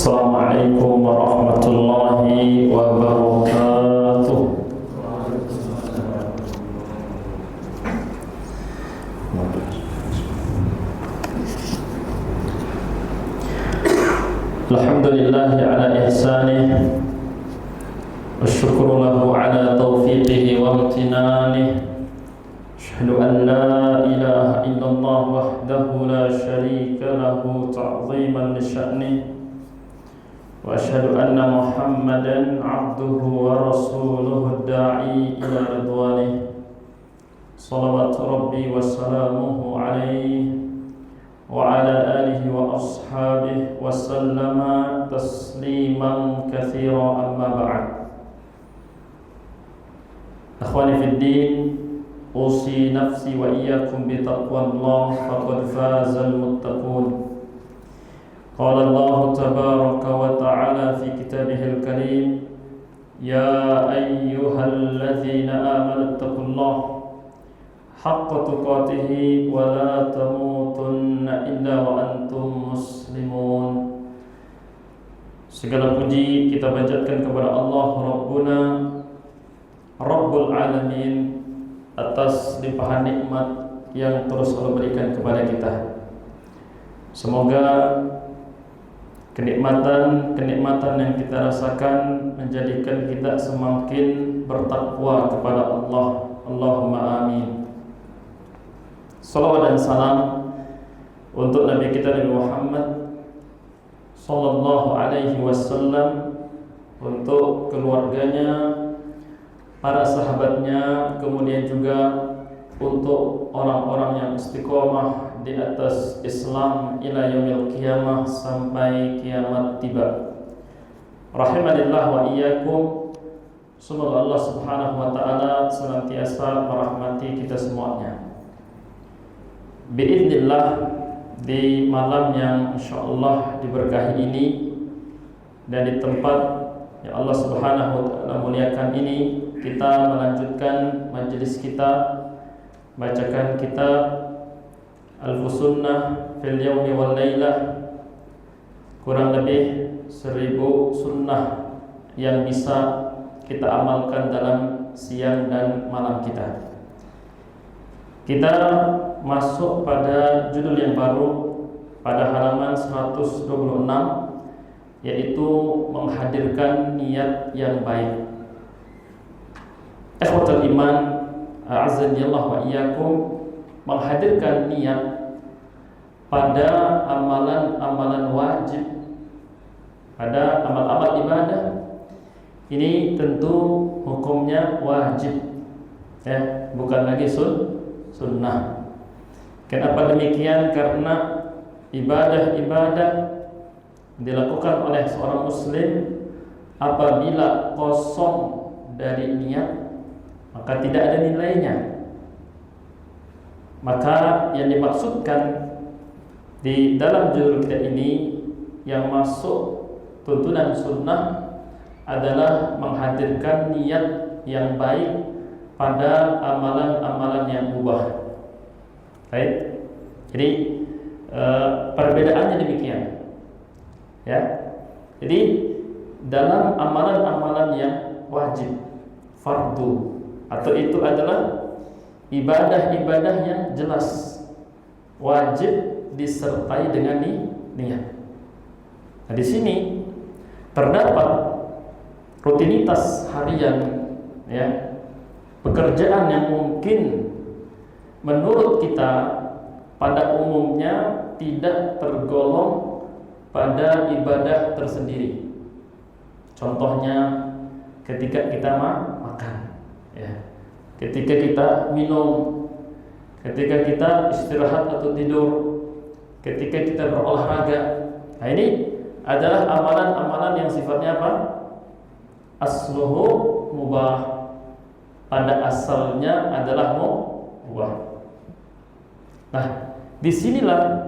Assalamualaikum warahmatullahi wabarakatuh. Alhamdulillahi ala ihsanih, wasyukru lahu ala taufiqihi wa amtinanih. Asyhadu an la ilaha illallah wahdahu la syarika lahu ta'ziman li sya'nih, wa asyhadu anna Muhammadan abduhu wa rasuluhu ad-da'i ila ridwanih. Salawatu rabbi wa salamuhu alaihi wa ala alihi wa ashabihi wa sallama tasliman katsira, amma ba'd. Akhwani fid din, usi nafsi wa iyyakum bi taqwallah, faqad fazal muttaqun. Qala Allah tabaraka wa ta'ala fi kitabihil karim, ya ayyuhalladzina amanu taqullaha haqqa tuqatih wa la tamutunna illa wa antum muslimun. Segala puji kita panjatkan kepada Allah Rabbuna Rabbul Alamin atas limpahan nikmat yang terus Allah berikan kepada kita. Semoga kenikmatan yang kita rasakan menjadikan kita semakin bertakwa kepada Allah. Allahumma amin. Salawat dan salam untuk Nabi kita Nabi Muhammad sallallahu alaihi wasallam, untuk keluarganya, para sahabatnya, kemudian juga untuk orang-orang yang istiqomah di atas Islam ila yaumil qiyamah, sampai kiamat tiba. Rahimanillah wa iyyakum. Semoga Allah Subhanahu wa taala senantiasa merahmati kita semuanya. Biidznillah, di malam yang insyaallah diberkahi ini dan di tempat yang Allah Subhanahu wa taala muliakan ini, kita melanjutkan majelis kita, bacakan kitab Al-Fusunnah fil Yawmi wal Lailah, kurang lebih 1000 sunnah yang bisa kita amalkan dalam siang dan malam kita. Kita masuk pada judul yang baru pada halaman 126, yaitu menghadirkan niat yang baik. Ikhwatul iman, a'azzanillah wa iyyakum, menghadirkan niat pada amalan-amalan wajib, pada amal-amal ibadah, ini tentu hukumnya wajib, ya, bukan lagi sunnah. Kenapa demikian? Karena ibadah-ibadah dilakukan oleh seorang muslim apabila kosong dari niat, maka tidak ada nilainya. Maka yang dimaksudkan di dalam judul kita ini, yang masuk tuntunan sunnah adalah menghadirkan niat yang baik pada amalan-amalan yang mubah. Baik. Jadi perbedaannya demikian, ya. Jadi dalam amalan-amalan yang wajib, fardu, atau itu adalah ibadah-ibadah yang jelas wajib disertai dengan niat. Nah, di sini terdapat rutinitas harian, ya, pekerjaan yang mungkin menurut kita pada umumnya tidak tergolong pada ibadah tersendiri. Contohnya ketika kita makan, ya, ketika kita minum, ketika kita istirahat atau tidur, ketika kita berolahraga. Nah, ini adalah amalan-amalan yang sifatnya apa? Asluhu mubah, pada asalnya adalah mubah. Nah, disinilah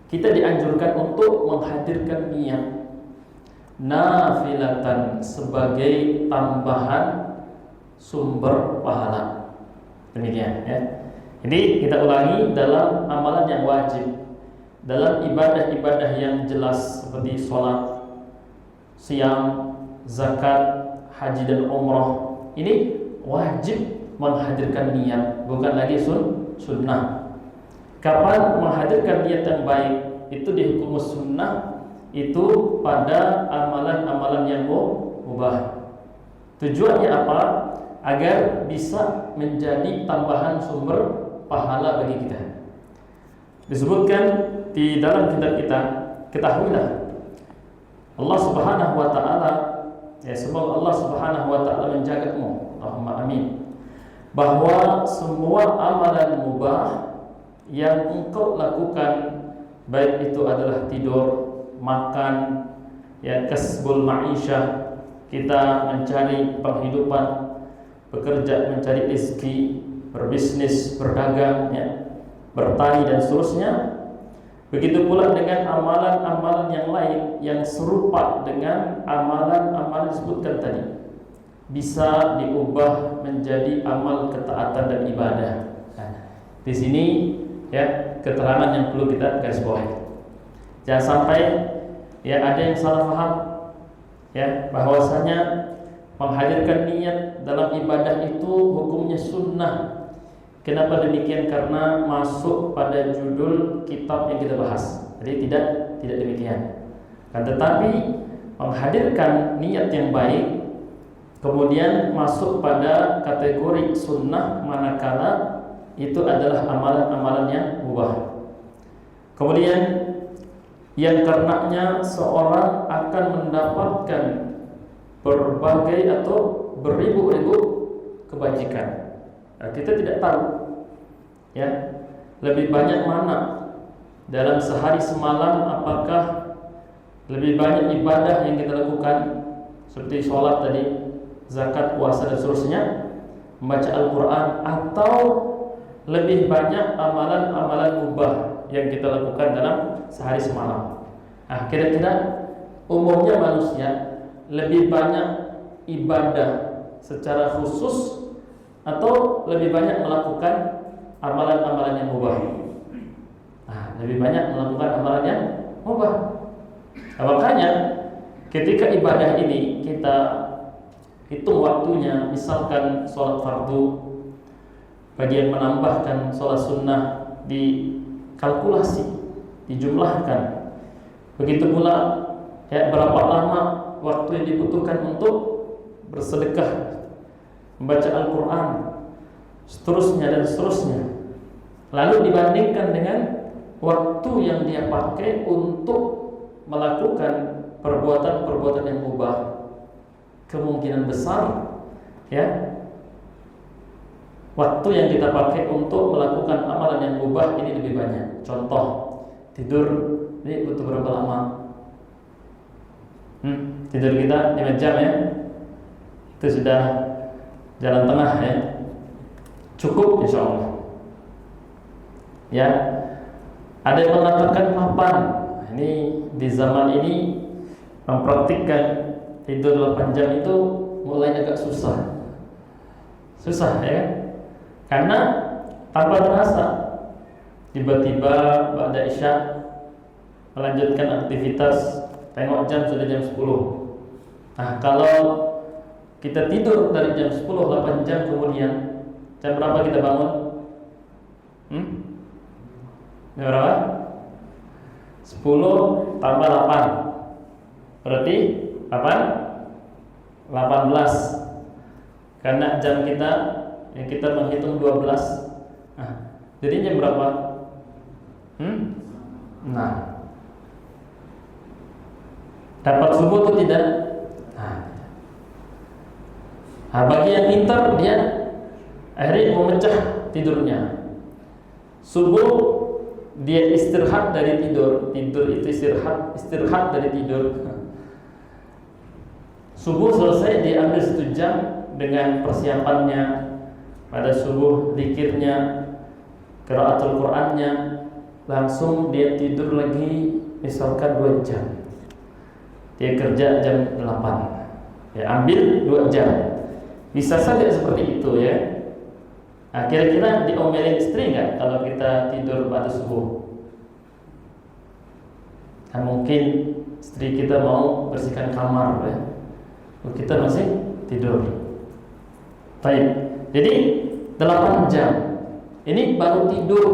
kita dianjurkan untuk menghadirkan niat nafilatan sebagai tambahan sumber pahala. Demikian, ya. Jadi kita ulangi, dalam amalan yang wajib, dalam ibadah-ibadah yang jelas seperti sholat, siam, zakat, haji dan umrah ini wajib menghadirkan niat, bukan lagi sunnah. Kapan menghadirkan niat yang baik? Itu dihukum sunnah itu pada amalan-amalan yang mubah. Tujuannya apa? Agar bisa menjadi tambahan sumber pahala bagi kita. Disebutkan di dalam kitab kita, ketahuilah Allah Subhanahu wa taala, ya semoga Allah Subhanahu wa taala menjagamu, Allahumma amin, bahwa semua amalan mubah yang engkau lakukan, baik itu adalah tidur, makan, ya kasbul ma'isyah, kita mencari penghidupan, bekerja mencari rezeki, berbisnis, berdagang, ya, bertani dan seterusnya. Begitu pula dengan amalan-amalan yang lain yang serupa dengan amalan-amalan disebutkan tadi, bisa diubah menjadi amal ketaatan dan ibadah. Nah, di sini ya keterangan yang perlu kita garis bawahi. Jangan sampai ya ada yang salah paham ya bahwasanya menghadirkan niat dalam ibadah itu hukumnya sunnah. Kenapa demikian? Karena masuk pada judul kitab yang kita bahas. Jadi tidak demikian. Kan tetapi menghadirkan niat yang baik kemudian masuk pada kategori sunnah manakala itu adalah amalan-amalan yang mubah. Kemudian yang karenanya seorang akan mendapatkan berbagai atau beribu-ribu kebajikan. Nah, kita tidak tahu ya lebih banyak mana dalam sehari semalam, apakah lebih banyak ibadah yang kita lakukan seperti sholat tadi, zakat, puasa dan seterusnya, membaca Al-Quran, atau lebih banyak amalan-amalan mubah yang kita lakukan dalam sehari semalam. Nah, kira-kira umumnya manusia lebih banyak ibadah secara khusus atau lebih banyak melakukan amalan-amalan yang mubah? Nah, lebih banyak melakukan amalan yang mubah. Nah, makanya ketika ibadah ini kita hitung waktunya, misalkan sholat fardu, bagi yang menambahkan sholat sunnah dikalkulasi, dijumlahkan. Begitu pula ya berapa lama waktu yang dibutuhkan untuk bersedekah, membaca Al-Quran, seterusnya dan seterusnya. Lalu dibandingkan dengan waktu yang dia pakai untuk melakukan perbuatan-perbuatan yang mubah, kemungkinan besar ya waktu yang kita pakai untuk melakukan amalan yang mubah ini lebih banyak. Contoh, tidur ini butuh berapa lama? Tidur kita 5 jam ya, itu sudah jalan tengah ya, cukup insya Allah ya. Ada yang mengatakan 8. Ini di zaman ini mempraktikkan tidur 8 jam itu mulai agak susah ya, karena tanpa terasa tiba-tiba ba'da isya melanjutkan aktivitas, tengok jam sudah jam 10. Nah, kalau kita tidur dari jam 10 8 jam, kemudian jam berapa kita bangun? Jam berapa? 10 tambah 8 berarti 18. Karena jam kita yang kita menghitung 12. Nah, jadi jam berapa? Nah, dapat subuh atau tidak? Nah, bagi yang pintar dia akhirnya memecah tidurnya. Subuh dia istirahat dari tidur itu istirahat dari tidur. Subuh selesai, dia ambil 1 jam dengan persiapannya pada subuh, zikirnya, qiraatul Qur'annya, langsung dia tidur lagi misalkan 2 jam. Dia kerja jam 8. Ya, ambil 2 jam. Bisa saja seperti itu ya. Nah, kira-kira diomelin istri nggak kalau kita tidur pada subuh? Nah, mungkin istri kita mau bersihkan kamar ya, kita masih tidur. Baik. Jadi 8 jam. Ini baru tidur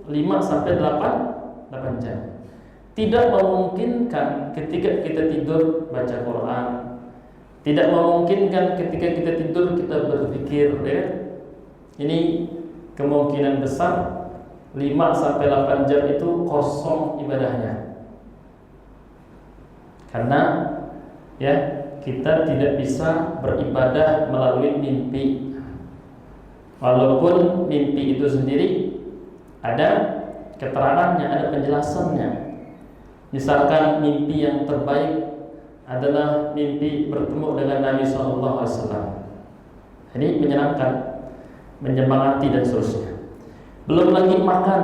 5 sampai 8 jam. Tidak memungkinkan ketika kita tidur baca Quran. Tidak memungkinkan ketika kita tidur kita berpikir ya. Ini kemungkinan besar 5 sampai 8 jam itu kosong ibadahnya. Karena ya kita tidak bisa beribadah melalui mimpi. Walaupun mimpi itu sendiri ada keterangannya, ada penjelasannya. Misalkan mimpi yang terbaik adalah mimpi bertemu dengan Nabi SAW. Ini menyenangkan, menyemangati dan seterusnya. Belum lagi makan,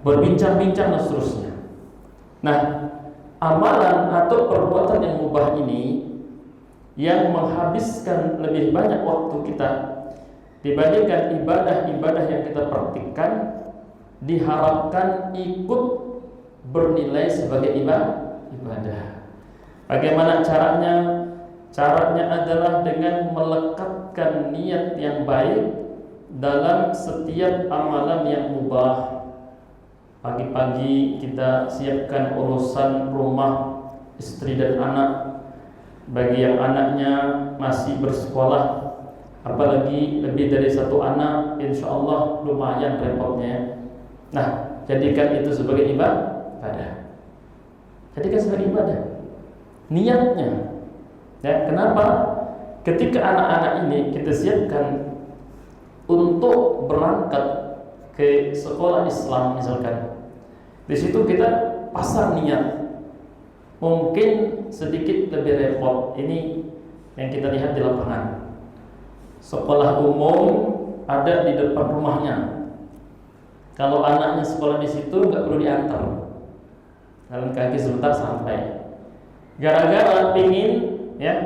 berbincang-bincang dan seterusnya. Nah, amalan atau perbuatan yang mubah ini yang menghabiskan lebih banyak waktu kita dibandingkan ibadah-ibadah yang kita praktikkan, diharapkan ikut bernilai sebagai ibadah. Bagaimana caranya? Caranya adalah dengan melekatkan niat yang baik dalam setiap amalan yang mubah. Pagi-pagi kita siapkan urusan rumah, istri dan anak. Bagi yang anaknya masih bersekolah, apalagi lebih dari 1 anak, insya Allah lumayan repotnya. Nah, jadikan itu sebagai ibadah. Jadikan sebagai ibadah. Niatnya, ya kenapa? Ketika anak-anak ini kita siapkan untuk berangkat ke sekolah Islam misalkan, di situ kita pasang niat. Mungkin sedikit lebih repot. Ini yang kita lihat di lapangan. Sekolah umum ada di depan rumahnya. Kalau anaknya sekolah di situ nggak perlu diantar, jalan kaki sebentar sampai. Gara-gara pingin ya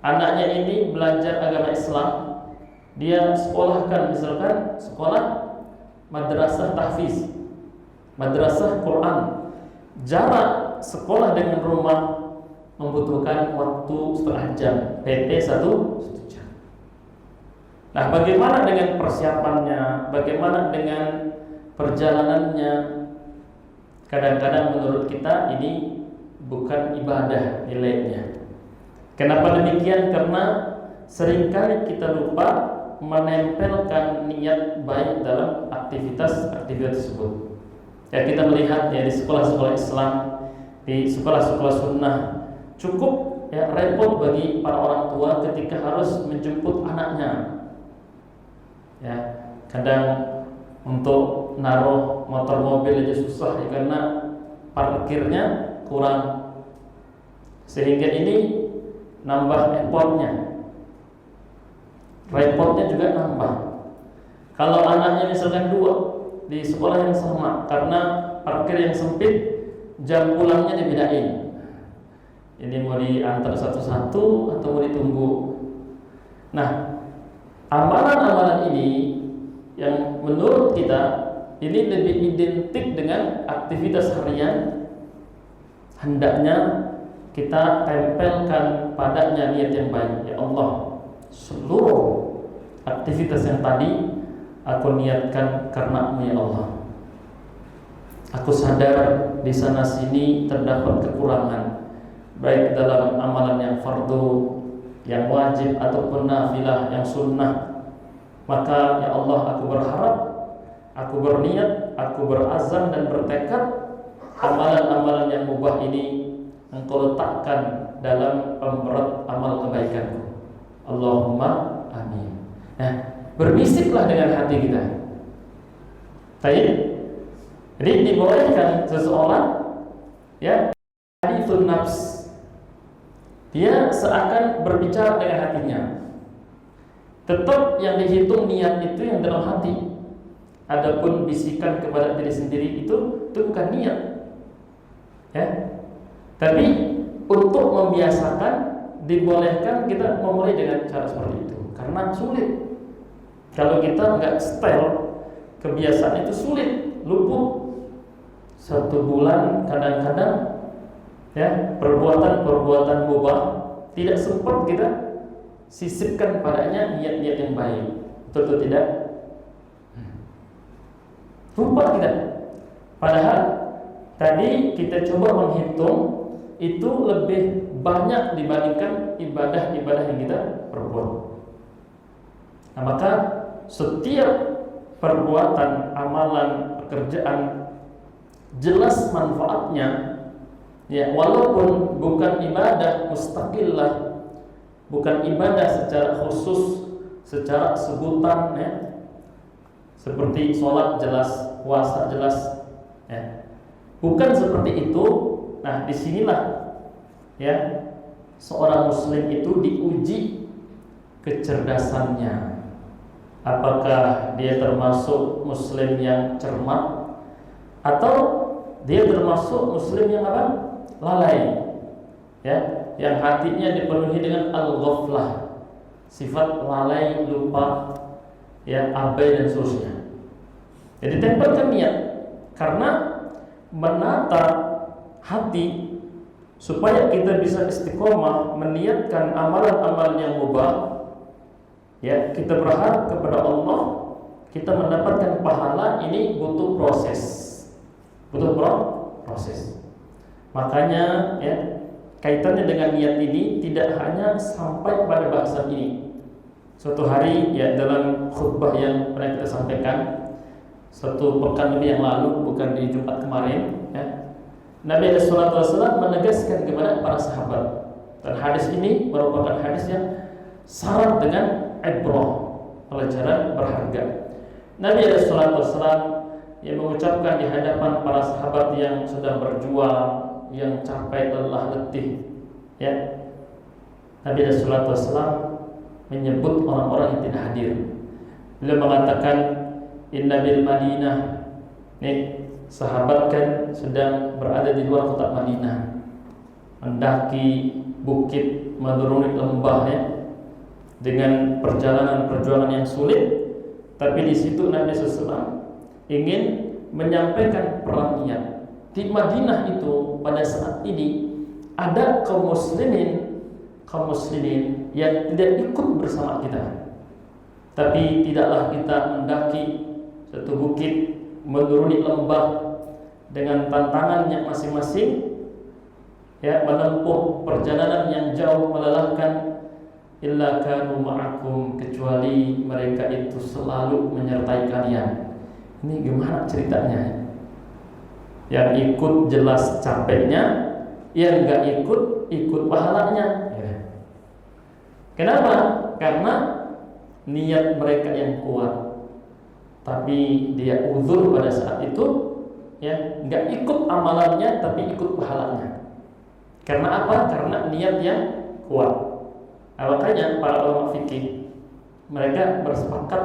anaknya ini belajar agama Islam, dia sekolahkan misalkan sekolah madrasah tahfiz, madrasah Quran. Jarak sekolah dengan rumah membutuhkan waktu setengah jam, PP 1 jam. Nah, bagaimana dengan persiapannya? Bagaimana dengan perjalanannya? Kadang-kadang menurut kita ini bukan ibadah nilainya. Kenapa demikian? Karena seringkali kita lupa menempelkan niat baik dalam aktivitas tersebut. Ya, kita melihat ya di sekolah-sekolah Islam, di sekolah-sekolah sunnah, cukup ya repot bagi para orang tua ketika harus menjemput anaknya. Ya, kadang untuk naruh motor mobil aja susah ya, karena parkirnya kurang, sehingga ini nambah effortnya, repotnya juga nambah. Kalau anaknya misalkan 2 di sekolah yang sama, karena parkir yang sempit, jam pulangnya dibedain. Ini mau diantar satu-satu atau mau ditunggu. Nah, amalan-amalan ini yang menurut kita ini lebih identik dengan aktivitas harian, hendaknya kita tempelkan padanya niat yang baik. Ya Allah, seluruh aktivitas yang tadi aku niatkan karena-Mu ya Allah. Aku sadar di sana sini terdapat kekurangan, baik dalam amalan yang fardu, yang wajib ataupun nafilah, yang sunnah. Maka ya Allah, aku berharap, aku berniat, aku berazam dan bertekad amalan-amalan yang mubah ini Engkau letakkan dalam pemberat amal kebaikan. Allahumma amin. Nah, berbisiklah dengan hati kita. Baik. Jadi dibolehkan seseorang ya hadithun nafs, dia seakan berbicara dengan hatinya. Tetap yang dihitung niat itu yang dalam hati. Adapun bisikan kepada diri sendiri itu bukan niat. Ya. Tapi untuk membiasakan dibolehkan kita memulai dengan cara seperti itu, karena sulit. Kalau kita nggak setel, kebiasaan itu sulit, luput. 1 bulan kadang-kadang ya, perbuatan-perbuatan mubah tidak sempat kita sisipkan padanya niat-niat yang baik. Betul atau tidak? Lupa kita. Padahal tadi kita coba menghitung itu lebih banyak dibandingkan ibadah-ibadah yang kita perbuat. Nah, maka setiap perbuatan, amalan, pekerjaan jelas manfaatnya, ya, walaupun bukan ibadah mustaqillah, bukan ibadah secara khusus, secara sebutan, ya, seperti sholat jelas, puasa jelas, ya, bukan seperti itu. Nah, disinilah, ya, seorang muslim itu diuji kecerdasannya. Apakah dia termasuk muslim yang cermat atau dia termasuk muslim yang apa? Lalai, ya, yang hatinya dipenuhi dengan al-ghaflah, sifat lalai, lupa, ya, abai dan seterusnya. Jadi tempelkan niat, karena menata hati supaya kita bisa istiqomah meniatkan amalan-amalan yang mubah, ya, kita berharap kepada Allah kita mendapatkan pahala. Ini butuh proses, butuh proses. Makanya, ya, kaitannya dengan niat ini tidak hanya sampai pada bahasan ini. Suatu hari, ya, dalam khutbah yang pernah kita sampaikan satu pekan lebih yang lalu, bukan di Jumat kemarin, ya, Nabi SAW menegaskan kepada para sahabat, dan hadis ini merupakan hadis yang syarat dengan ibrah, pelajaran berharga. Nabi SAW yang mengucapkan di hadapan para sahabat yang sudah berjuang, yang capek lelah letih, ya, Nabi SAW menyebut orang-orang yang tidak hadir. Beliau mengatakan, inna bil Madinah, nih, sahabat kan sedang berada di luar kota Madinah, mendaki bukit, menuruni lembah, ya, dengan perjalanan yang sulit. Tapi di situ Nabi SAW ingin menyampaikan peran niat. Di Madinah itu pada saat ini ada kaum muslimin yang tidak ikut bersama kita. Tapi tidaklah kita mendaki satu bukit, menuruni lembah dengan tantangannya masing-masing, ya, menempuh perjalanan yang jauh melelahkan, illa kanu ma'akum, kecuali mereka itu selalu menyertai kalian. Ini gimana ceritanya? Yang ikut jelas capeknya, yang enggak ikut pahalanya, ya. Kenapa? Karena niat mereka yang kuat, tapi dia uzur pada saat itu, ya, enggak ikut amalannya tapi ikut pahalanya. Karena apa? Karena niat yang kuat. Nah, makanya para ulama fikih mereka bersepakat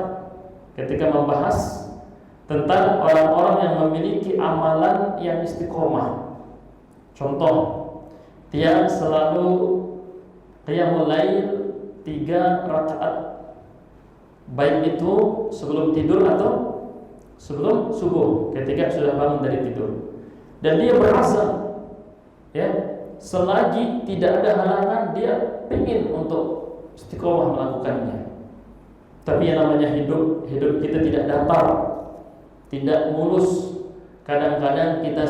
ketika membahas tentang orang-orang yang memiliki amalan yang istiqomah. Contoh, dia selalu qiyamul lail 3 rakaat, baik itu sebelum tidur atau sebelum subuh, ketika sudah bangun dari tidur. Dan dia berazam, ya, selagi tidak ada halangan dia ingin untuk istiqomah melakukannya. Tapi yang namanya hidup kita tidak datar, tidak mulus. Kadang-kadang kita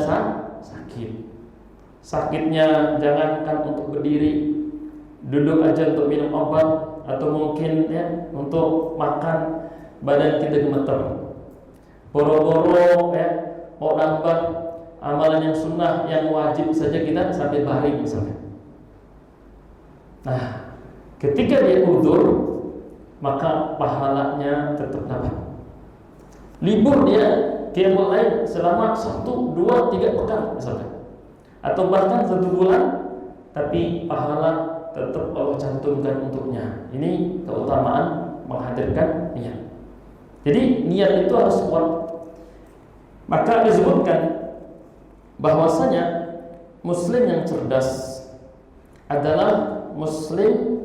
sakit. Sakitnya jangankan untuk berdiri, duduk aja untuk minum obat, atau mungkin, ya, untuk makan badan kita gemeter. Boro-boro, ya, mau nambah amalan yang sunnah, yang wajib saja kita sampai baring misalnya. Nah, ketika dia uzur, maka pahalanya tetap dapat. Libur dia qiyamul lail selama 1, 2, 3 pekan misalnya, atau bahkan 1 bulan, tapi pahala tetap Allah cantumkan untuknya. Ini keutamaan menghadirkan niat. Jadi niat itu harus kuat. Maka disebutkan bahwasanya muslim yang cerdas adalah muslim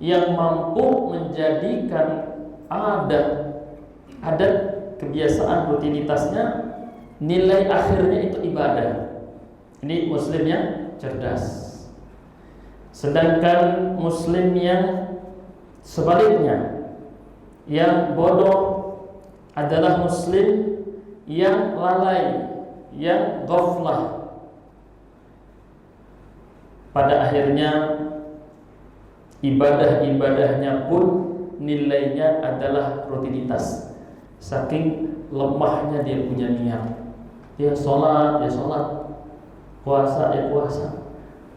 yang mampu menjadikan adat kebiasaan rutinitasnya, nilai akhirnya itu ibadah. Ini muslim yang cerdas. Sedangkan muslim yang sebaliknya, yang bodoh, adalah muslim yang lalai, yang ghaflah. Pada akhirnya ibadah-ibadahnya pun nilainya adalah rutinitas. Saking lemahnya dia punya niat. Dia sholat, puasa, puasa.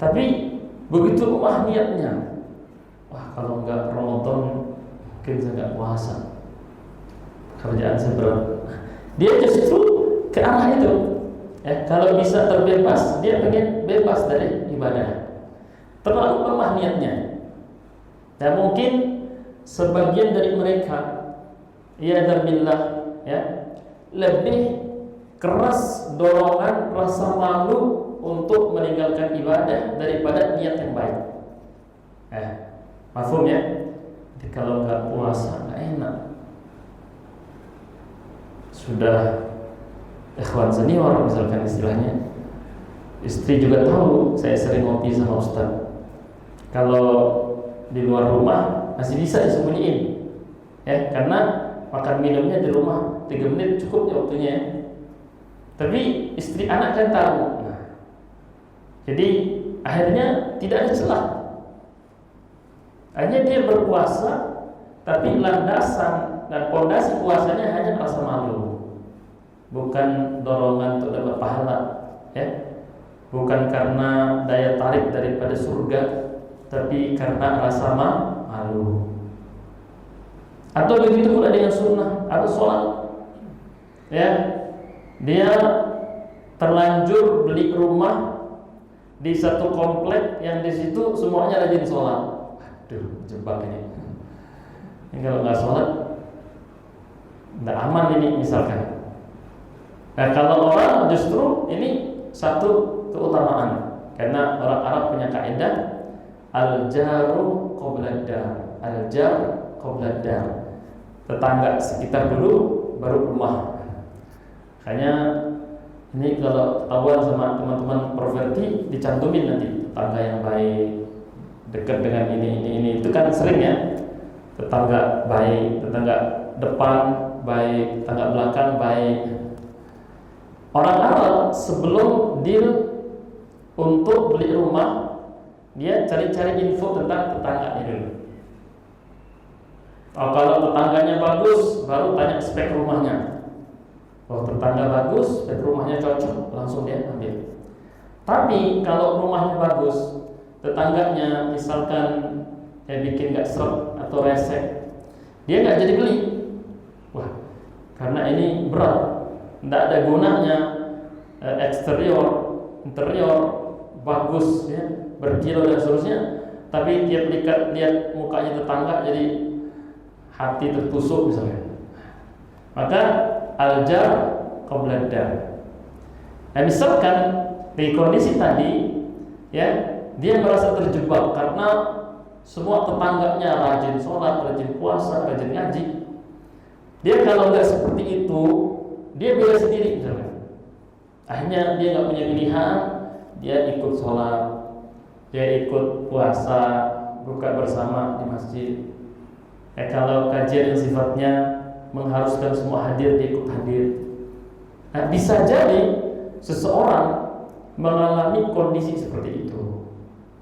Tapi begitu lemah niatnya, wah kalau nggak Ramadan mungkin saya nggak puasa. Kerjaan saya berat. Dia justru ke arah itu. Kalau bisa terbebas, dia pengen bebas dari ibadah. Terlalu lemah niatnya. Dan mungkin sebagian dari mereka, billah, lebih keras dorongan rasa malu untuk meninggalkan ibadah daripada niat yang baik. Mafhum ya? Jadi kalau nggak puasa nggak enak. Sudah ikhwan senior misalkan istilahnya, istri juga tahu saya sering ngopi sama ustaz. Kalau di luar rumah masih bisa disembunyiin, karena makan minumnya di rumah 3 menit cukup ya waktunya. Tapi istri anak kan tahu. Jadi akhirnya tidak ada celah. Hanya dia berpuasa, tapi landasan dan pondasi puasanya hanya rasa malu, bukan dorongan untuk dapat pahala, bukan karena daya tarik daripada surga, tapi karena rasa malu. Atau begitu pula dengan sunnah atau sholat. Dia terlanjur beli rumah di satu komplek yang di situ semuanya rajin sholat. Aduh, jebak ini. Kalau nggak sholat, nggak aman ini misalkan. Nah, kalau orang justru ini satu keutamaan, karena orang Arab punya kaidah al-jaru qabla dar, al-jar qabla dar. Tetangga sekitar dulu baru rumah. Hanya ini kalau ketahuan sama teman-teman properti dicantumin nanti tetangga yang baik, dekat dengan ini itu kan sering ya. Tetangga baik, tetangga depan baik, tetangga belakang baik. Orang Arab sebelum deal untuk beli rumah, dia cari-cari info tentang tetangganya dulu. Kalau tetangganya bagus, baru tanya spek rumahnya. Kalau tetangga bagus, spek rumahnya cocok, langsung dia ambil. Tapi kalau rumahnya bagus, tetangganya misalkan bikin nggak seret atau resek, dia nggak jadi beli. Wah, karena ini berat, nggak ada gunanya. Eksterior, interior bagus berkilau dan seterusnya, tapi tiap lihat mukanya tetangga jadi hati tertusuk misalnya. Maka al-jar qabla dar. Misalkan di kondisi tadi dia merasa terjebak karena semua tetangganya rajin sholat, rajin puasa, rajin ngaji. Dia kalau nggak seperti itu, dia bela sendiri misalnya. Akhirnya dia nggak punya pilihan, dia ikut sholat, dia ikut puasa, buka bersama di masjid. Kalau kajian yang sifatnya mengharuskan semua hadir, dia ikut hadir. Nah, bisa jadi seseorang mengalami kondisi seperti itu.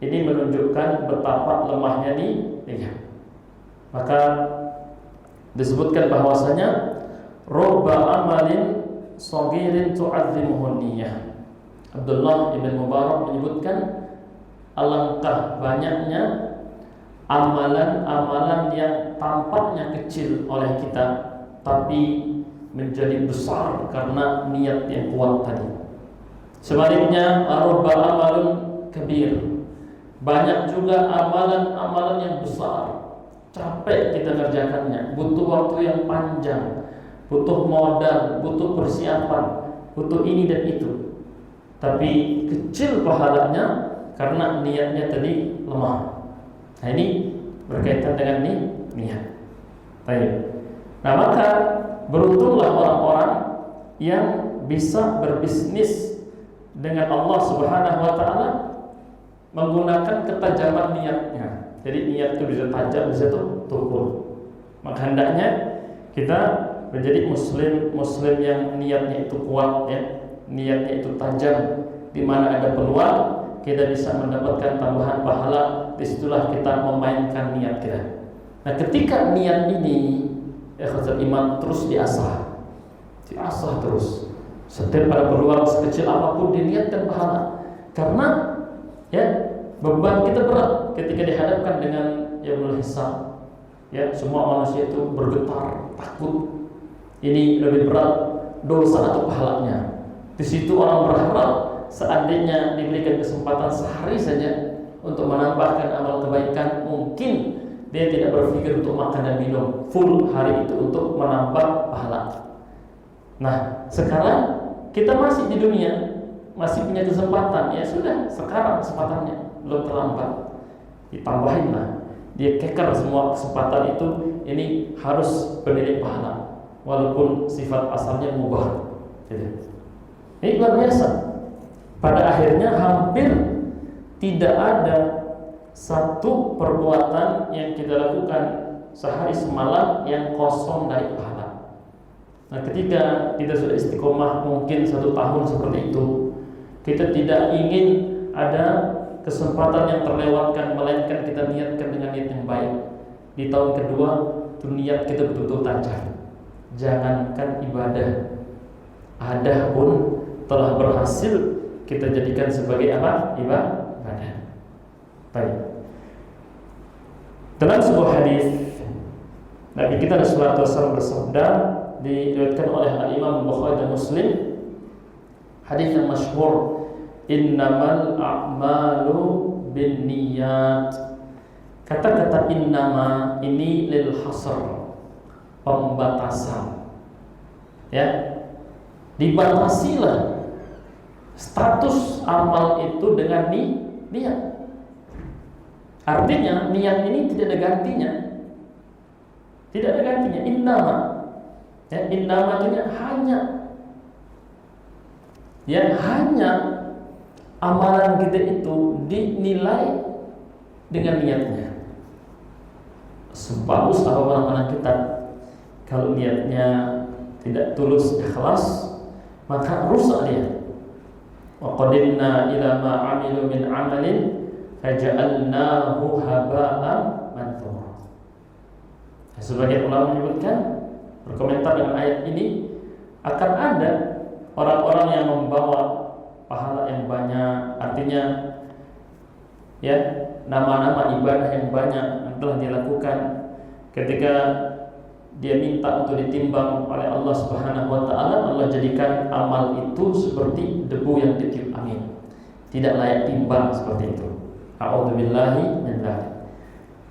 Ini menunjukkan betapa lemahnya niat. Maka disebutkan bahwasanya robba amalin shagirin tu'azzimuhu niyyah. Abdullah ibn Mubarak menyebutkan alangkah banyaknya amalan-amalan yang tampaknya kecil oleh kita, tapi menjadi besar karena niat yang kuat tadi. Sebaliknya robba amalun kabir, banyak juga amalan-amalan yang besar, capek kita kerjakannya, butuh waktu yang panjang, butuh modal, butuh persiapan, butuh ini dan itu, tapi kecil pahalanya karena niatnya tadi lemah. Nah, ini berkaitan dengan niat. Baik. Nah, maka beruntunglah orang-orang yang bisa berbisnis dengan Allah Subhanahu wa taala menggunakan ketajaman niatnya. Jadi niat itu bisa tajam, bisa tumpul. Maka hendaknya kita menjadi muslim yang niatnya itu kuat, ya, niatnya itu tajam. Di mana ada peluang kita bisa mendapatkan tambahan pahala, disitulah kita memainkan niat kita. Nah, ketika niat ini ikhwatul iman terus diasah terus. Setiap ada peluang sekecil apapun diniatkan pahala. Karena ya beban kita berat ketika dihadapkan dengan yaumul hisab. Ya, semua manusia itu bergetar, takut. Ini lebih berat dosa atau pahalanya. Di situ orang berharap seandainya diberikan kesempatan sehari saja untuk menambahkan amal kebaikan, mungkin dia tidak berpikir untuk makan dan minum full hari itu untuk menambah pahala. Nah, sekarang kita masih di dunia, masih punya kesempatan. Ya sudah, sekarang kesempatannya, belum terlambat. Ditambahin lah, dia keker semua kesempatan itu. Ini harus bernilai pahala, walaupun sifat asalnya mubah. Ini luar biasa. Pada akhirnya hampir tidak ada satu perbuatan yang kita lakukan sehari semalam yang kosong dari pahala. Nah, ketika kita sudah istiqomah mungkin 1 tahun seperti itu, kita tidak ingin ada kesempatan yang terlewatkan, melainkan kita niatkan dengan niat yang baik. Di tahun kedua, itu niat kita betul-betul tajam. Jangankan ibadah, ada pun telah berhasil kita jadikan sebagai apa? Ibadah. Baik. Dalam sebuah hadis Nabi kita Rasulullah SAW bersabda, diriwayatkan oleh Imam Bukhari dan Muslim, hadis yang masyhur, innamal a'malu binniyat. Kata-kata innama ini lil hasr, pembatasan. Ya, dibatasilah status amal itu dengan niat. Artinya niat ini tidak ada gantinya. Tidak ada gantinya. Innama, ya, innama itu hanya amalan kita itu dinilai dengan niatnya. Sebagus apa amalan kita, kalau niatnya tidak tulus ikhlas, maka rusak dia. Wa qadimna ila ma 'amilu min 'amalin faja'alnahu haba'an manthura. Sebagian ulama menyebutkan, berkomentar dengan ayat ini, akan ada orang-orang yang membawa pahala yang banyak, artinya ya nama-nama ibadah yang banyak yang telah dilakukan. Ketika dia minta untuk ditimbang oleh Allah Subhanahu wa taala, Allah jadikan amal itu seperti debu yang ditiup angin. Tidak layak timbang seperti itu. A'udzubillahi min dzalik.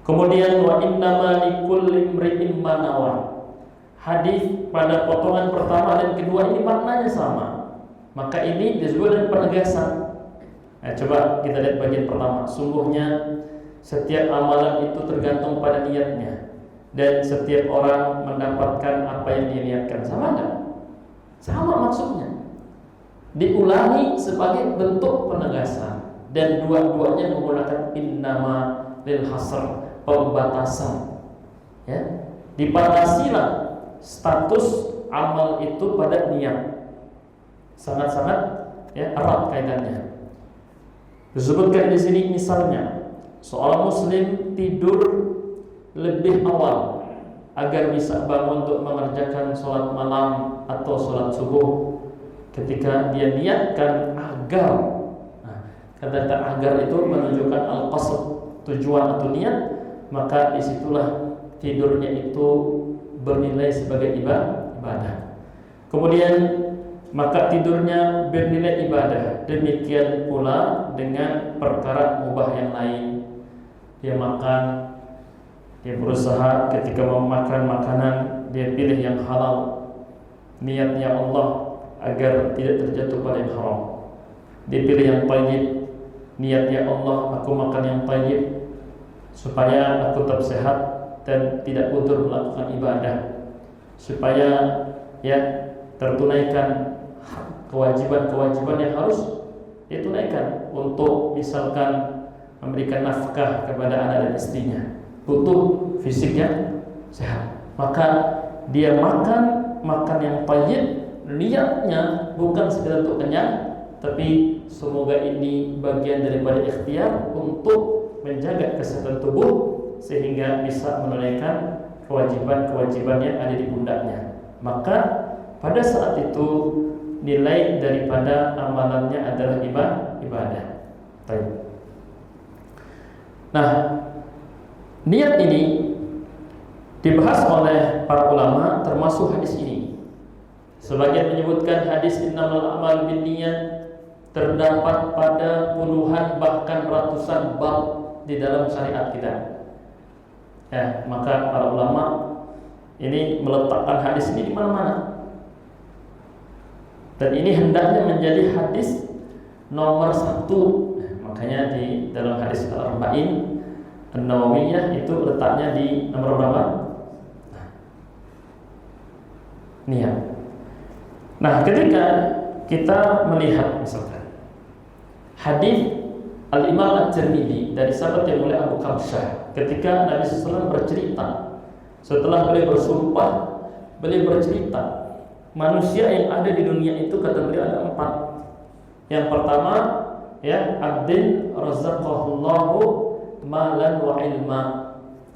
Kemudian wa innama likulli imri'in ma nawa. Hadis pada potongan pertama dan kedua ini maknanya sama. Maka ini disebut dengan penegasan. Nah, coba kita lihat bagian pertama. Sungguhnya setiap amalan itu tergantung pada niatnya, dan setiap orang mendapatkan apa yang diniatkan. Sama enggak? Sama maksudnya. Diulangi sebagai bentuk penegasan, dan dua-duanya menggunakan innama lil hasr, pembatasan. Ya, dibatasilah status amal itu pada niat. Sangat-sangat ya erat kaitannya. Disebutkan di sini misalnya seorang muslim tidur lebih awal agar bisa bangun untuk mengerjakan sholat malam atau sholat subuh. Ketika dia niatkan agar, nah, kata-kata agar itu menunjukkan al-qasd, tujuan atau niat, maka disitulah tidurnya itu bernilai sebagai ibadah. Kemudian maka tidurnya bernilai ibadah. Demikian pula dengan perkara mubah yang lain. Dia makan, dia berusaha ketika mau makan makanan, dia pilih yang halal. Niatnya Allah agar tidak terjatuh pada yang haram. Dia pilih yang thayyib. Niatnya Allah, aku makan yang thayyib supaya aku tetap sehat dan tidak udzur melakukan ibadah, supaya ya tertunaikan kewajiban-kewajiban yang harus ditunaikan. Untuk misalkan memberikan nafkah kepada anak dan istrinya, butuh fisik yang sehat. Maka dia makan yang tayyib, niatnya bukan sekedar untuk kenyang, tapi semoga ini bagian daripada ikhtiar untuk menjaga kesehatan tubuh sehingga bisa menunaikan kewajiban-kewajiban yang ada di pundaknya. Maka pada saat itu nilai daripada amalannya adalah ibadah. Baik. Nah, niat ini dibahas oleh para ulama termasuk hadis ini. Sebagian menyebutkan hadis innamal a'malu binniyat terdapat pada puluhan bahkan ratusan bab di dalam syariat kita. Maka para ulama ini meletakkan hadis ini di mana-mana. Dan ini hendaknya menjadi hadis nomor 1. Makanya di dalam hadis Al-Arba'in An-Nawawiyah itu letaknya di nomor berapa? Niat. Nah, ketika kita melihat misalkan hadis Al-Imam At-Tirmidzi dari sahabat yang mulia Abu Qabsyah, ketika Nabi SAW bercerita setelah beliau bersumpah, beliau bercerita manusia yang ada di dunia itu kata beliau ada 4. Yang pertama, abdin razaqahullahu malan wa ilma.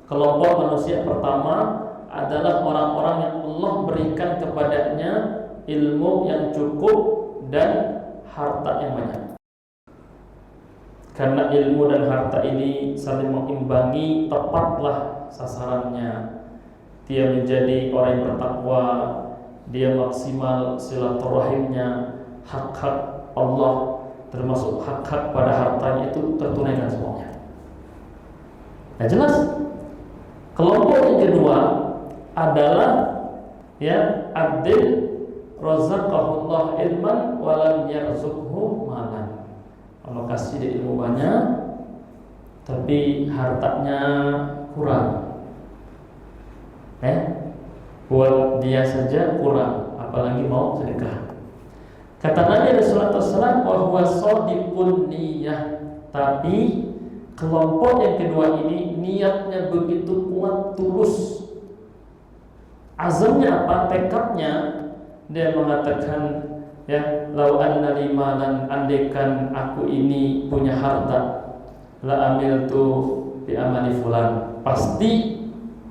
Kelompok manusia pertama adalah orang-orang yang Allah berikan kepadanya ilmu yang cukup dan harta yang banyak. Karena ilmu dan harta ini saling mengimbangi, tepatlah sasarannya. Dia menjadi orang yang bertakwa, dia maksimal silaturahimnya, hak-hak Allah termasuk hak-hak pada hartanya itu tertunaikan semuanya. Nah, jelas kelompok yang kedua adalah abdin razaqahullah ilman wa lam yarzuqhu malan. Allah kasih dia ilmu banyak tapi hartanya kurang. Buat dia saja kurang, apalagi mau sedekah. Kata Nabi sallallahu alaihi wasallam bahwa shadiqun niyah, tapi kelompok yang kedua ini niatnya begitu kuat, tulus. Azamnya apa? Tekadnya dia mengatakan lau anna li malan, andaikan aku ini punya harta, la amiltu bi amali fulan, pasti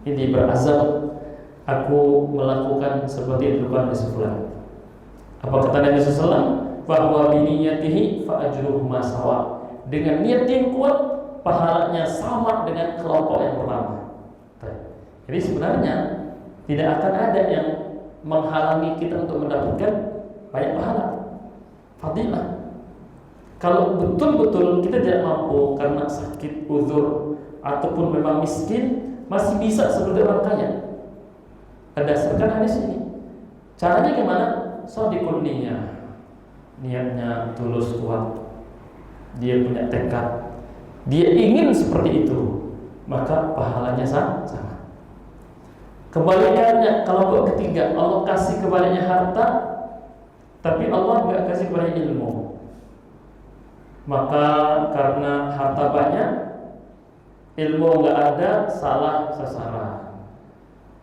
ini berazam aku melakukan seperti itu bukan fulan. Apa kata Nabi SAW? Bahwa biniyatihi fa ajruhuma sawa. Dengan niat yang kuat, pahalanya sama dengan kelompok yang pertama. Jadi sebenarnya tidak akan ada yang menghalangi kita untuk mendapatkan banyak pahala, fadilah. Kalau betul-betul kita tidak mampu karena sakit, uzur, ataupun memang miskin, masih bisa seperti orang kaya. Berdasarkan hadis ini. Caranya gimana? Shadiqun niyah. Niatnya tulus kuat. Dia punya tekad. Dia ingin seperti itu, maka pahalanya sama. Kebalikannya, kelompok ketiga, Allah kasih kepadanya harta, tapi Allah enggak kasih kepadanya ilmu. Maka karena harta banyak, ilmu enggak ada, salah sasaran.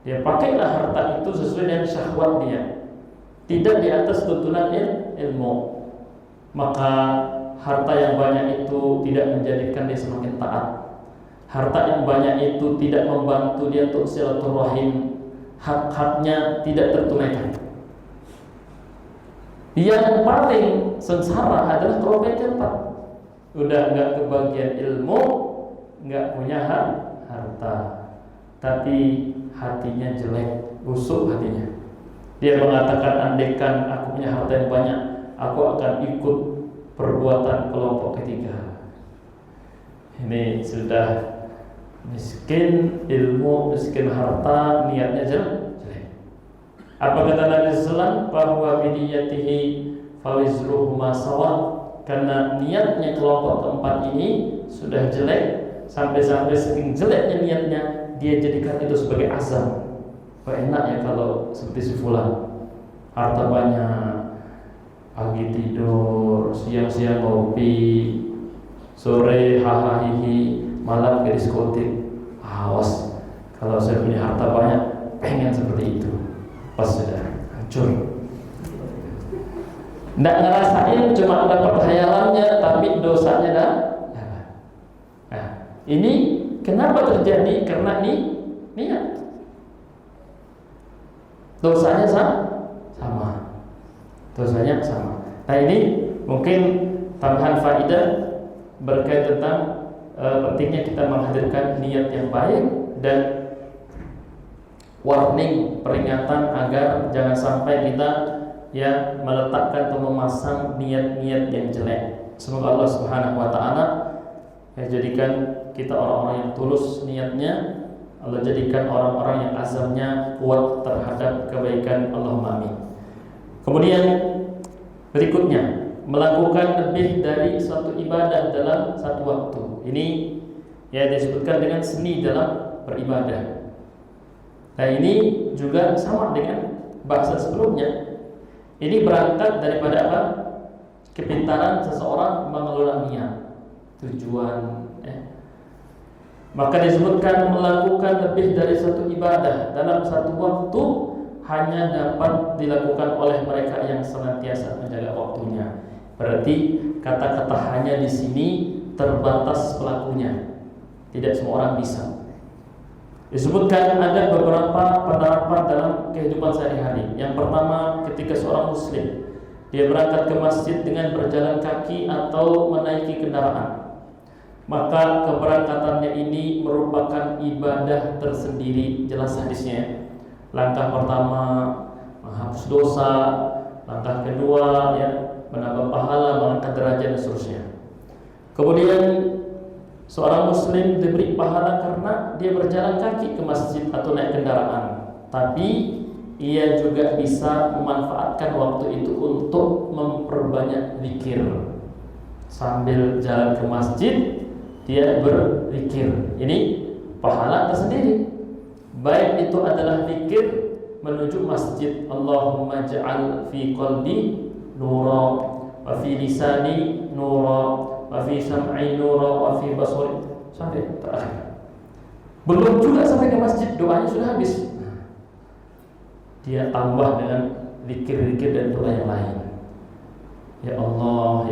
Dia pakailah harta itu sesuai dengan syahwat dia, tidak di atas tuntunan ilmu. Maka harta yang banyak itu tidak menjadikan dia semakin taat. Harta yang banyak itu tidak membantu dia untuk silaturahim, hak-haknya tidak tertunaikan. Yang paling sengsara adalah kelompok yang keempat. Udah enggak kebagian ilmu, enggak punya harta, tapi hatinya jelek, busuk hatinya. Dia mengatakan, andaikan aku punya harta yang banyak, aku akan ikut perbuatan kelompok ketiga. Ini sudah miskin ilmu, miskin harta, niatnya jelek. Apa kata Nabi SAW? Bahwa biniyatihi fawizruhuma sawa. Karena niatnya kelompok keempat ini sudah jelek, sampai-sampai saking jeleknya niatnya, dia jadikan itu sebagai azam. Wah, enak ya kalau seperti si fulan, harta banyak, pagi tidur, siang-siang ngopi, sore hahaha hihi, malam ke diskotik. Awas, kalau saya punya harta banyak, pengen seperti itu. Pas sudah hancur. Nggak ngerasain, cuma dapat khayalannya, tapi dosanya dah. Nah, ini kenapa terjadi? Karena niat. Dosanya sama. Dosanya sama. Nah, ini mungkin tambahan faedah berkait tentang pentingnya kita menghadirkan niat yang baik dan warning, peringatan agar jangan sampai kita meletakkan atau memasang niat-niat yang jelek. Semoga Allah Subhanahu wa taala jadikan kita orang-orang yang tulus niatnya. Allah jadikan orang-orang yang azamnya kuat terhadap kebaikan. Allahumma amin. Kemudian berikutnya, melakukan lebih dari satu ibadah dalam satu waktu. Ini disebutkan dengan seni dalam beribadah. Nah, ini juga sama dengan bahasa sebelumnya. Ini berangkat daripada apa? Kepintaran seseorang mengelola niat, tujuan. Maka disebutkan melakukan lebih dari satu ibadah dalam satu waktu hanya dapat dilakukan oleh mereka yang senantiasa menjaga waktunya. Berarti kata-kata hanya di sini terbatas pelakunya. Tidak semua orang bisa. Disebutkan ada beberapa penerapan dalam kehidupan sehari-hari. Yang pertama, ketika seorang muslim dia berangkat ke masjid dengan berjalan kaki atau menaiki kendaraan, maka keberangkatannya ini merupakan ibadah tersendiri. Jelas hadisnya. Langkah pertama menghapus dosa, langkah kedua menambah pahala, mengangkat derajat dan seterusnya. Kemudian seorang muslim diberi pahala karena dia berjalan kaki ke masjid atau naik kendaraan, tapi ia juga bisa memanfaatkan waktu itu untuk memperbanyak zikir. Sambil jalan ke masjid dia berzikir. Ini pahala tersendiri. Baik itu adalah zikir menuju masjid, Allahumma ja'al fi qalbi nura wa fi lisani nura wa fi sam'i nura wa fi basari, sampai terakhir. Belum juga sampai ke masjid, doanya sudah habis. Dia tambah dengan zikir-zikir dan doa yang lain. Ya Allah,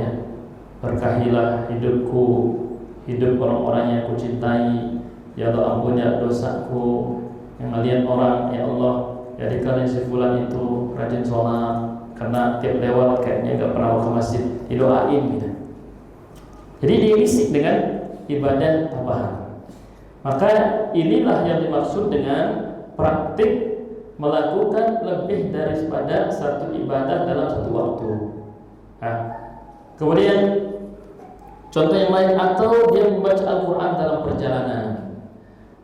berkahilah hidupku, hidup orang-orang yang aku cintai. Ya Allah, ampunilah dosaku. Yang melihat orang, ya Allah, jadikan si fulan itu rajin sholat, karena tiap lewat kayaknya gak pernah ke masjid, didoain gitu. Jadi diisi dengan ibadah tambahan. Maka inilah yang dimaksud dengan praktik melakukan lebih daripada satu ibadah dalam satu waktu. Nah, kemudian contoh yang lain, atau dia membaca Al-Quran dalam perjalanan.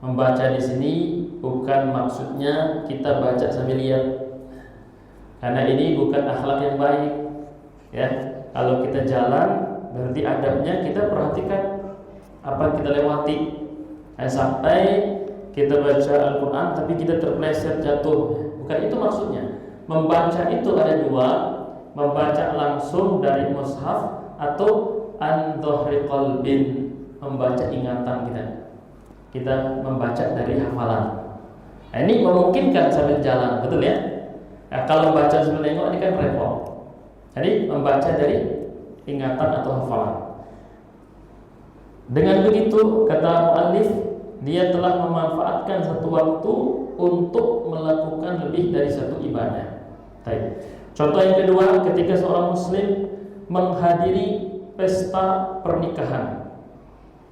Membaca di sini bukan maksudnya kita baca sambil lihat, karena ini bukan akhlak yang baik. Kalau kita jalan, berarti adabnya kita perhatikan apa yang kita lewati. Sampai kita baca Al-Quran tapi kita terpleset jatuh, bukan itu maksudnya. Membaca itu ada dua, membaca langsung dari mushaf atau an dhahri qalbin, membaca ingatan kita membaca dari hafalan. Nah, ini memungkinkan sambil jalan, betul ya? Nah, kalau baca sambil nengok ini kan repot. Jadi membaca dari ingatan atau hafalan. Dengan begitu, kata muallif, dia telah memanfaatkan satu waktu untuk melakukan lebih dari satu ibadah. Baik. Contoh yang kedua, ketika seorang muslim menghadiri pesta pernikahan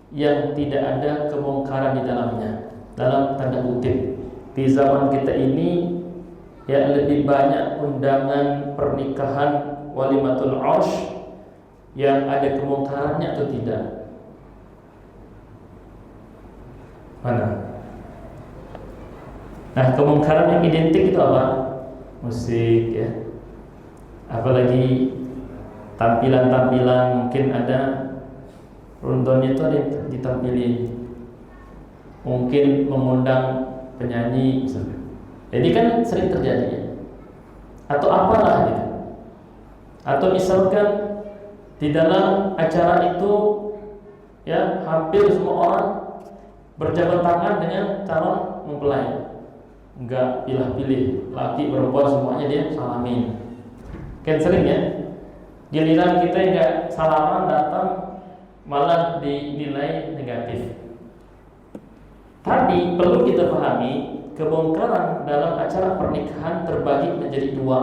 yang tidak ada kemungkaran di dalamnya, dalam tanda kutip. Di zaman kita ini lebih banyak undangan pernikahan walimatul ursh yang ada kemungkarannya atau tidak. Mana? Nah, kemungkaran yang identik itu apa? Musik, apalagi tampilan-tampilan, mungkin ada rundonnya itu ada yang ditampilin, mungkin mengundang penyanyi misalnya. Jadi kan sering terjadi ya. Atau apalah gitu. Atau misalkan di dalam acara itu ya hampir semua orang berjabat tangan dengan calon mempelai. Enggak pilih-pilih, laki perempuan semuanya dia salamin. Kan sering ya, giliran kita enggak salaman datang malah dinilai negatif. Tapi perlu kita pahami, kebongkaran dalam acara pernikahan terbagi menjadi dua.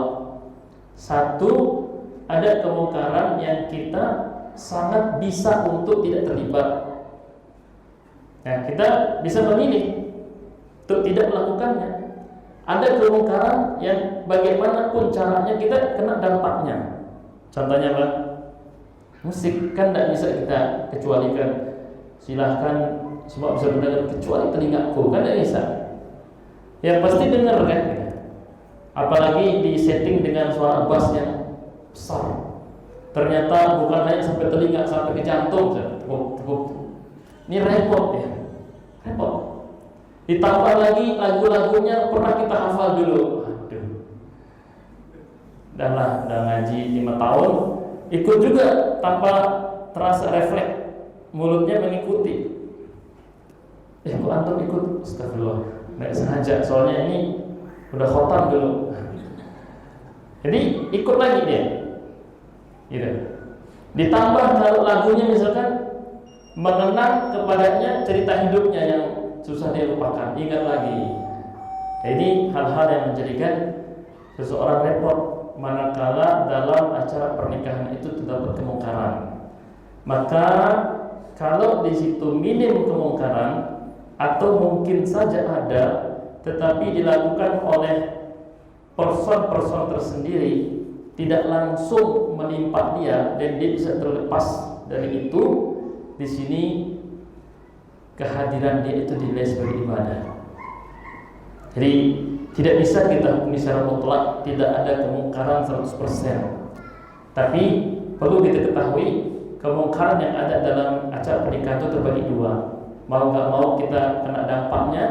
Satu, ada kebongkaran yang kita sangat bisa untuk tidak terlibat. Nah, kita bisa memilih untuk tidak melakukannya. Ada kebongkaran yang bagaimanapun caranya kita kena dampaknya. Contohnya apa? Musik kan tidak bisa kita kecualikan. Silahkan semua bisa mendengar kecuali telingaku, kan tidak bisa. Ya pasti dengar kan. Apalagi di setting dengan suara bass yang besar. Ternyata bukan hanya sampai telinga, sampai ke jantung. Ini repot ya. Repot. Ditambah lagi lagu-lagunya pernah kita hafal dulu. Aduh. Udah ngaji 5 tahun, ikut juga tanpa terasa refleks, mulutnya mengikuti. Kok antum ikut? Astagfirullah, nggak sengaja, soalnya ini udah khotam dulu. Jadi ikut lagi dia, gitu. Ditambah kalau lagunya misalkan mengenang kepadanya cerita hidupnya yang susah dia lupakan, ingat lagi. Ini hal-hal yang menjadikan seseorang repot manakala dalam acara pernikahan itu terdapat kemungkaran. Maka kalau di situ minim kemungkaran atau mungkin saja ada, tetapi dilakukan oleh person-person tersendiri, tidak langsung menimpa dia dan dia bisa terlepas dari itu, di sini kehadiran dia itu dinilai sebagai ibadah. Jadi tidak bisa kita hukumi secara mutlak tidak ada kemungkaran 100%. Tapi perlu kita ketahui kemungkaran yang ada dalam acara pernikahan itu terbagi dua. Mau nggak mau kita kena dampaknya.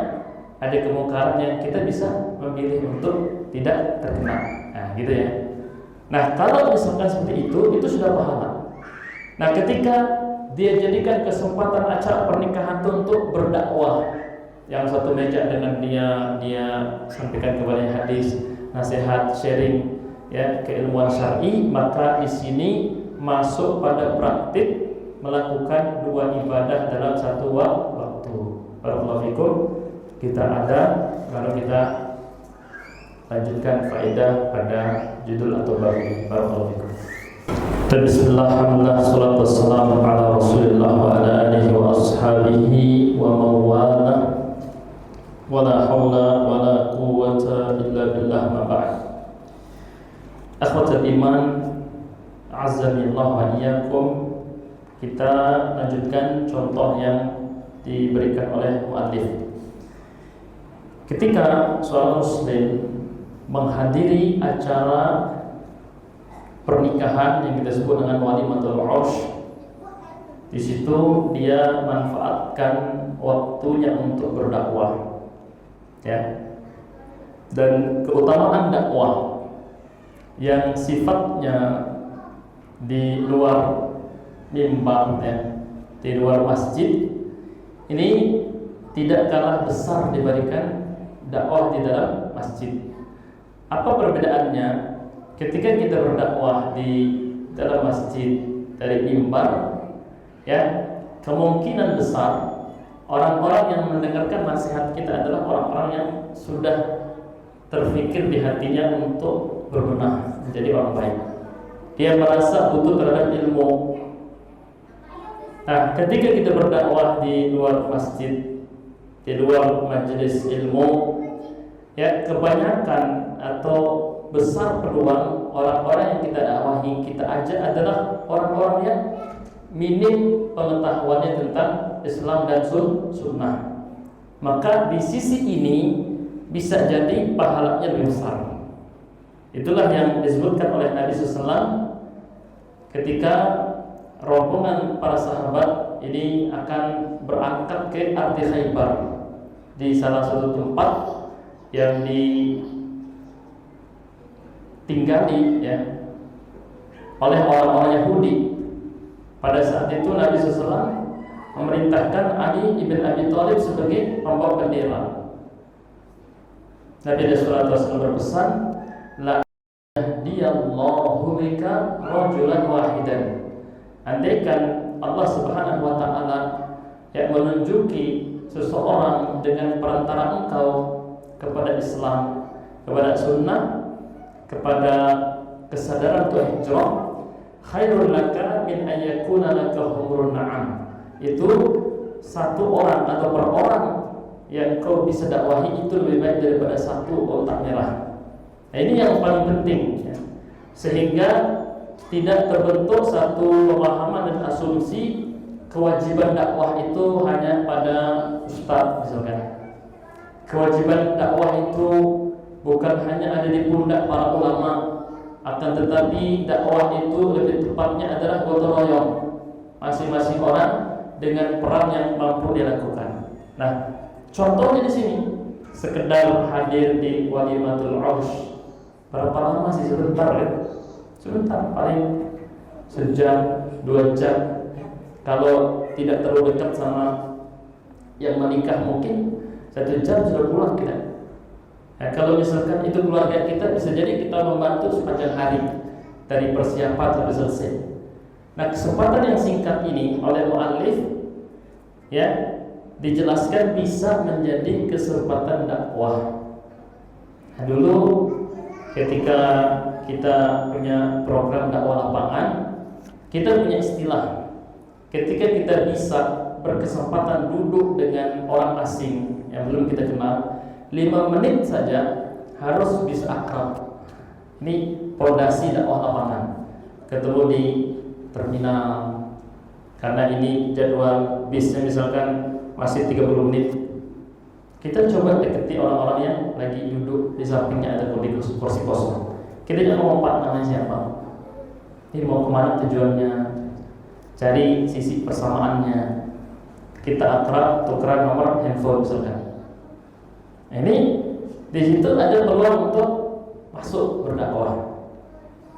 Ada kemungkaran yang kita bisa memilih untuk tidak terkena. Nah, gitu ya. Nah, kalau misalkan seperti itu sudah pahala. Nah, ketika dia jadikan kesempatan acara pernikahan itu untuk berdakwah, yang satu meja dengan dia sampaikan kepada hadis, nasihat, sharing ya keilmuan syar'i, maka di sini masuk pada praktik melakukan dua ibadah dalam satu waktu. Barakallahu fikum. Kita ada, lalu kita lanjutkan faedah pada judul atau bab ini. Barakallahu fikum. Bismillah, alhamdulillah, salatu wassalamu ala Rasulillah wa ala alihi wa ashabihi wa mawala. Wala hawla wala quwwata illa billah, ma ba'd. Akhwatul iman, azani Allah wa iyyakum. Kita lanjutkan contoh yang diberikan oleh muallif. Ketika seorang muslim menghadiri acara pernikahan yang kita sebut dengan walimatul ursh, di situ dia manfaatkan waktunya untuk berdakwah, ya. Dan keutamaan dakwah yang sifatnya di luar mimbar, ya, di luar masjid, ini tidak kalah besar dibandingkan dakwah di dalam masjid. Apa perbedaannya? Ketika kita berdakwah di dalam masjid dari mimbar, ya, kemungkinan besar orang-orang yang mendengarkan nasihat kita adalah orang-orang yang sudah terfikir di hatinya untuk berbenah menjadi orang baik. Dia merasa butuh terhadap ilmu. Nah, ketika kita berdakwah di luar masjid, di luar majelis ilmu, ya, kebanyakan atau besar peluang orang-orang yang kita dakwahi, kita ajak adalah orang-orang yang minim pengetahuannya tentang Islam dan sunnah. Maka di sisi ini bisa jadi pahalanya lebih besar. Itulah yang disebutkan oleh Nabi SAW ketika rombongan para sahabat ini akan berangkat ke Ardi Khaybar, di salah satu tempat yang ditinggali, ya, oleh orang-orang Yahudi. Pada saat itu Nabi SAW memerintahkan Ali ibn Abi Thalib sebagai pembawa bendera. Nabi sallallahu alaihi wasallam berpesan, la yahdiyallahu bika rajulan wahidan. Andaikan Allah Subhanahu wa taala yang menunjuki seseorang dengan perantara engkau kepada Islam, kepada sunnah, kepada kesadaran untuk hijrah, khairul laka min ayyakuna laka humrun na'am. Itu satu orang atau per orang yang kau bisa dakwahi itu lebih baik daripada satu onta merah. Nah, ini yang paling penting ya. Sehingga tidak terbentuk satu pemahaman dan asumsi kewajiban dakwah itu hanya pada ustaz misalkan. Kewajiban dakwah itu bukan hanya ada di pundak para ulama, akan tetapi dakwah itu lebih tepatnya adalah gotong royong, masing-masing orang dengan peran yang mampu dilakukan. Nah, contohnya di sini, sekedar hadir di walimatul urus, berapa lama sih? Sebentar ya, sebentar, paling sejam, 2 jam. Kalau tidak terlalu dekat sama yang menikah mungkin 1 jam sudah pulang kita. Nah, kalau misalkan itu keluarga kita, bisa jadi kita membantu sepanjang hari dari persiapan sampai selesai. Nah, kesempatan yang singkat ini oleh muallif ya dijelaskan bisa menjadi kesempatan dakwah. Nah, dulu ketika kita punya program dakwah lapangan, kita punya istilah. Ketika kita bisa berkesempatan duduk dengan orang asing yang belum kita kenal, 5 menit saja harus bisa akrab. Ini pondasi dakwah lapangan. Ketemu di terminal, karena ini jadwal bisnya misalkan masih 30 menit, kita coba deketi orang-orang yang lagi duduk di sampingnya ada kursi kosong. Kita jangan ngomong Pak, namanya siapa, ini mau kemana tujuannya, cari sisi persamaannya, kita akrab, tukeran nomor handphone misalkan. Ini di situ ada peluang untuk masuk berdakwah.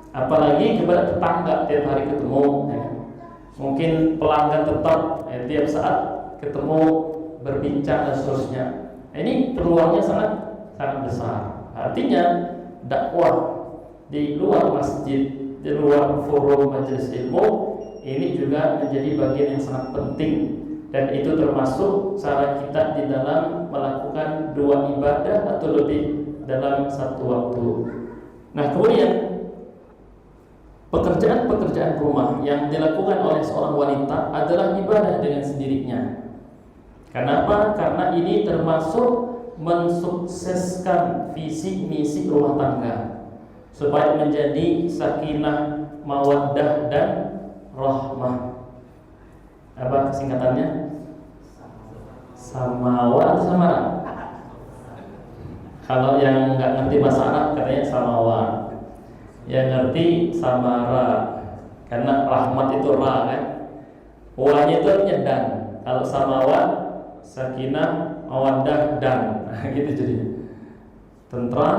Apalagi kepada tetangga tiap hari ketemu, ya. Mungkin pelanggan tetap tiap saat ketemu berbincang dan seterusnya. Ini peluangnya sangat besar. Artinya dakwah di luar masjid, di luar forum majelis ilmu, ini juga menjadi bagian yang sangat penting. Dan itu termasuk cara kita di dalam melakukan 2 ibadah atau lebih dalam satu waktu. Nah, kemudian pekerjaan-pekerjaan rumah yang dilakukan oleh seorang wanita adalah ibadah dengan sendirinya. Kenapa? Karena ini termasuk mensukseskan visi misi rumah tangga supaya menjadi sakinah, mawaddah dan rahmah. Apa singkatannya? Samawa atau samara? Kalau yang nggak ngerti bahasa Arab katanya samawa, yang ngerti samara, karena rahmat itu ra kan, wanya itu artinya dan. Kalau samawa, sakinah, mawaddah dan, gitu jadinya. Tentram,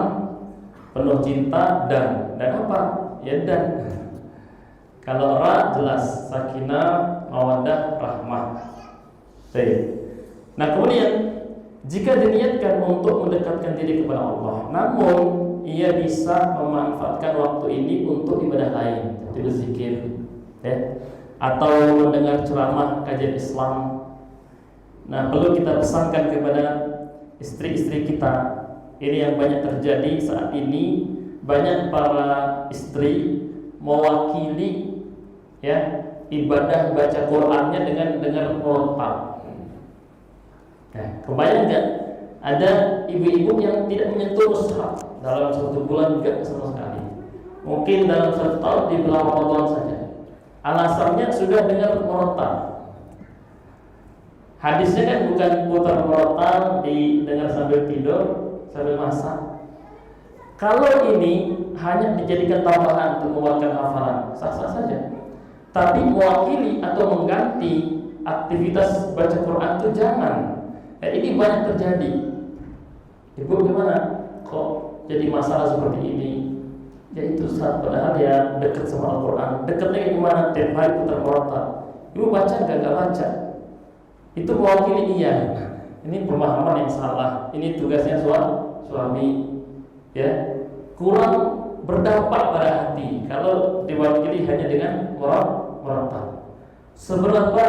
penuh cinta dan apa? Ya dan. Kalau ra jelas sakinah, mawaddah, rahmah. Baik. Nah, kemudian jika diniatkan untuk mendekatkan diri kepada Allah, namun ia bisa memanfaatkan waktu ini untuk ibadah lain, seperti berzikir, ya, atau mendengar ceramah kajian Islam. Nah, perlu kita pesankan kepada istri-istri kita. Ini yang banyak terjadi saat ini. Banyak para istri mewakili ya ibadah baca Qur'annya dengan dengar melompat. Nah, kebayang nggak ada ibu-ibu yang tidak menyentuh mushaf dalam 1 bulan juga sama sekali. Mungkin dalam 1 tahun di bulan Ramadan saja. Alasannya sudah dengar merotal. Hadisnya kan bukan putar merotal didengar sambil tidur, sambil masak. Kalau ini hanya dijadikan tambahan untuk menguatkan hafalan, sah-sah saja. Tapi mewakili atau mengganti aktivitas baca Quran itu jangan. Ini banyak terjadi. Ibu gimana? Kok jadi masalah seperti ini? Ya itu saat padahal ya dekat sama Al-Quran. Dekatnya gimana? Tiap hari putar merotal. Ibu baca nggak baca? itu mewakili iya. Ini pemahaman yang salah. Ini tugasnya suami, ya, kurang berdampak pada hati kalau diwakili hanya dengan murattal. Seberapa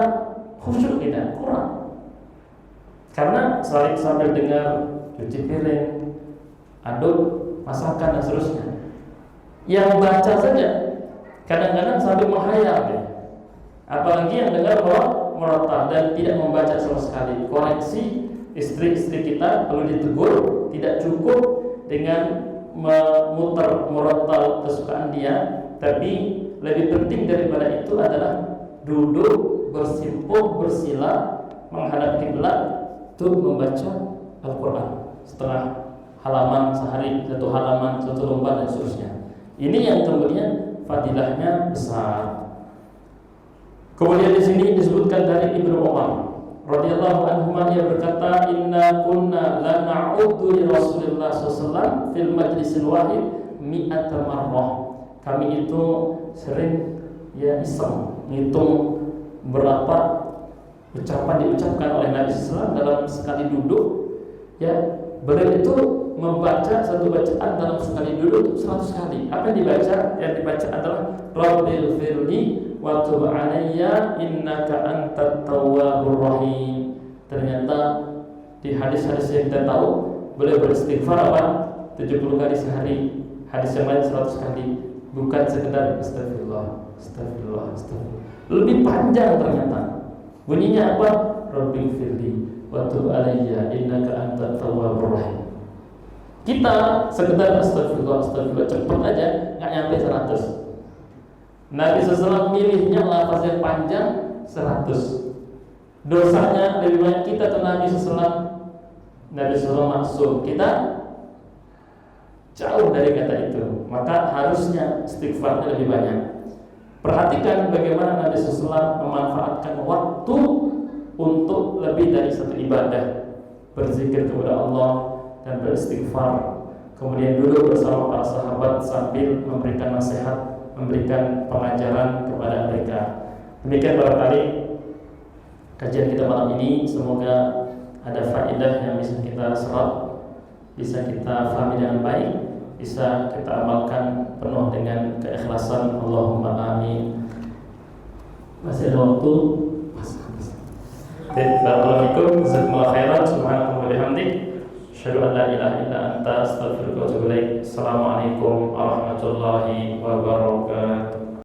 khusyuk kita kurang, karena sambil dengar cuci piring, aduk, masakan dan seterusnya. Yang baca saja kadang-kadang sambil menghayal ya. Apalagi yang dengar murattal dan tidak membaca sama sekali. Koreksi istri-istri kita perlu ditegur. Tidak cukup dengan memutar murattal kesukaan dia, tapi lebih penting daripada itu adalah duduk bersimpuh bersila menghadap kiblat untuk membaca Al-Quran setengah halaman sehari, satu halaman, satu lembar dan seterusnya. Ini yang kemudian fadilahnya besar. Kemudian di sini disebutkan dari Ibnu Umar radhiyallahu anhu, ia berkata, inna kunna la na'uddu li Rasulillah sallallahu fil majlisil wahid mi'ata marrah. Kami itu sering iseng ngitung berapa ucapan diucapkan oleh Nabi sallallahu dalam sekali duduk. Beliau itu membaca satu bacaan dalam sekali duduk 100 kali. Apa yang dibaca? Yang dibaca adalah Rabbil firli wa tub alayya innaka antat tawwabur rahim. Ternyata di hadis-hadis yang kita tahu beliau beristighfar apa? 70 kali sehari. Hadis yang lain 100 kali. Bukan sekedar astagfirullah, astagfirullah, astagfirullah. Lebih panjang ternyata. Bunyinya apa? Rabbil firli wa tub alayya innaka antat tawwabur rahim. Kita sekedar astagfirullah, astagfirullah cepat aja, nggak nyampe 100. Nabi SAW milihnya lafaz yang panjang 100. Dosanya lebih banyak kita ke Nabi SAW. Nabi SAW maksum, kita jauh dari kata itu. Maka harusnya istighfarnya lebih banyak. Perhatikan bagaimana Nabi SAW memanfaatkan waktu untuk lebih dari satu ibadah, berzikir kepada Allah dan beristighfar. Kemudian duduk bersama para sahabat sambil memberikan nasihat, memberikan pengajaran kepada mereka. Demikian barangkali kajian kita malam ini. Semoga ada faedah yang bisa kita serap, bisa kita fahami dengan baik, bisa kita amalkan penuh dengan keikhlasan. Allahumma amin. Masih ada waktu. Barakallahu fikum, jazakumullahu khairan, subhanallahi wa bihamdik, asyhadu an la ilaha illa anta, astaghfiruka wa atubu ilaik. Assalamualaikum warahmatullahi wabarakatuh.